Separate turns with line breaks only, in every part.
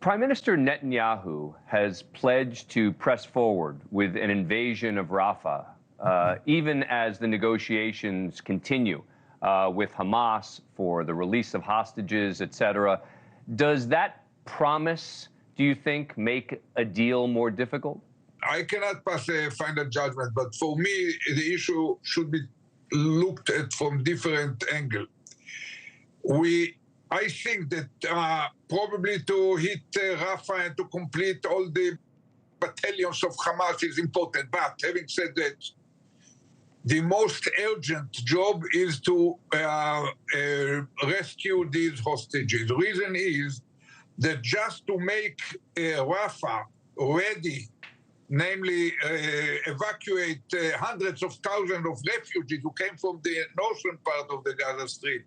Prime Minister Netanyahu has pledged to press forward with an invasion of Rafah, even as the negotiations continue with Hamas for the release of hostages, etc. Does that promise, do you think, make a deal more difficult?
I cannot pass a final judgment, but for me, the issue should be looked at from different angle. I think that probably to hit Rafah and to complete all the battalions of Hamas is important. But having said that, the most urgent job is to rescue these hostages. The reason is that just to make Rafah ready, namely evacuate hundreds of thousands of refugees who came from the northern part of the Gaza Strip,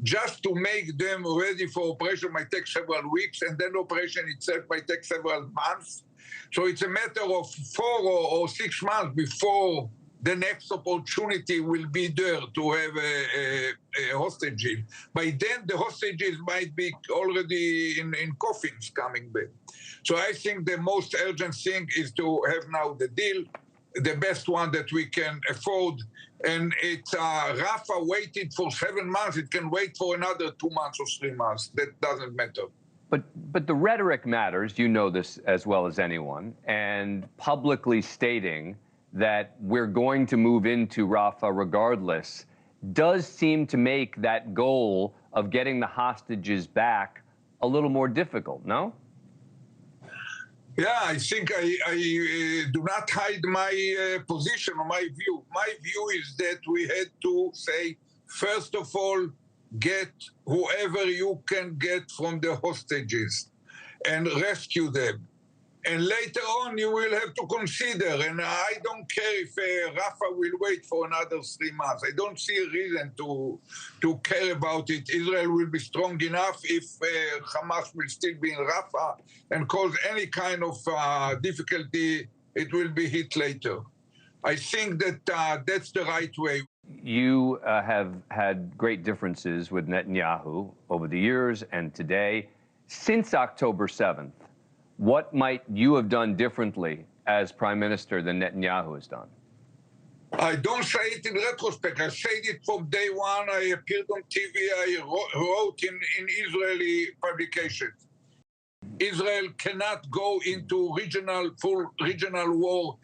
just to make them ready for operation might take several weeks, and then operation itself might take several months. So it's a matter of 4 or 6 months before the next opportunity will be there to have a hostage. By then, the hostages might be already in coffins coming back. So I think the most urgent thing is to have now the deal, the best one that we can afford. And it's Rafah waited for 7 months. It can wait for another 2 months or 3 months. That doesn't matter.
But the rhetoric matters. You know this as well as anyone. And publicly stating that we're going to move into Rafah regardless does seem to make that goal of getting the hostages back a little more difficult, no?
Yeah, I think I do not hide my position or my view. My view is that we had to say, first of all, get whoever you can get from the hostages and rescue them. And later on, you will have to consider, and I don't care if Rafah will wait for another 3 months. I don't see a reason to care about it. Israel will be strong enough if Hamas will still be in Rafah and cause any kind of difficulty, it will be hit later. I think that that's the right way.
You have had great differences with Netanyahu over the years and today. Since October 7th, what might you have done differently as prime minister than Netanyahu has done?
I don't say it in retrospect. I said it from day one. I appeared on TV. I wrote in Israeli publications. Israel cannot go into full regional war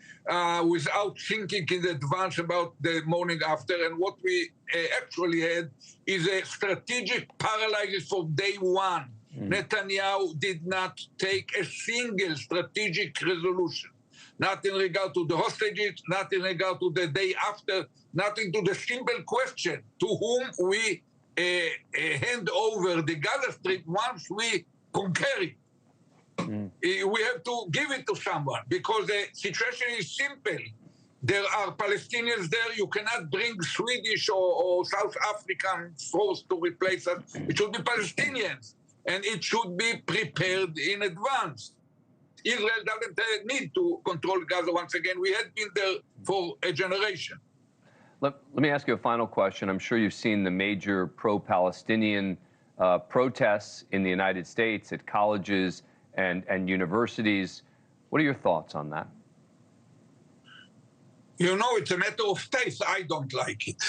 without thinking in advance about the morning after. And what we actually had is a strategic paralysis from day one. Netanyahu did not take a single strategic resolution, not in regard to the hostages, not in regard to the day after, nothing to the simple question, to whom we hand over the Gaza Strip once we conquer it. We have to give it to someone because the situation is simple. There are Palestinians there. You cannot bring Swedish or South African force to replace us. It should be Palestinians. And it should be prepared in advance. Israel doesn't need to control Gaza once again. We had been there for a generation.
Let me ask you a final question. I'm sure you've seen the major pro-Palestinian protests in the United States at colleges and universities. What are your thoughts on that?
You know, it's a matter of taste. I don't like it.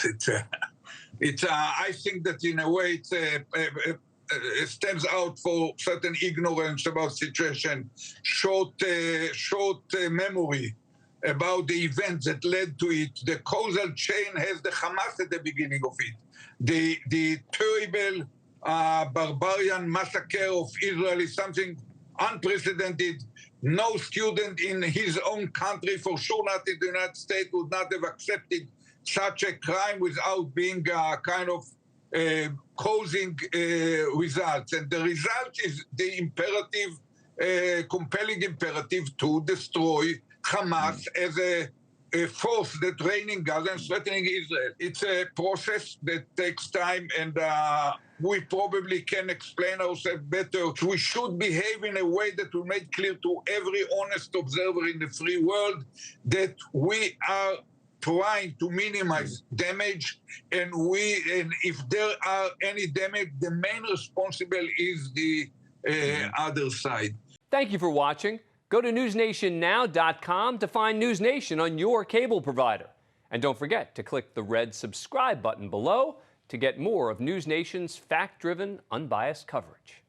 I think that in a way it stands out for certain ignorance about situation, short memory about the events that led to it. The causal chain has the Hamas at the beginning of it. The terrible barbarian massacre of Israel is something unprecedented. No student in his own country, for sure not in the United States, would not have accepted such a crime without being kind of causing results. And the result is the imperative, compelling imperative to destroy Hamas as a force that reigning Gaza and threatening Israel. It's a process that takes time, and we probably can explain ourselves better. We should behave in a way that will make clear to every honest observer in the free world that we are trying to minimize damage, and if there are any damage, the main responsible is the other side.
Thank you for watching. Go to newsnationnow.com to find NewsNation on your cable provider. And don't forget to click the red subscribe button below to get more of NewsNation's fact-driven, unbiased coverage.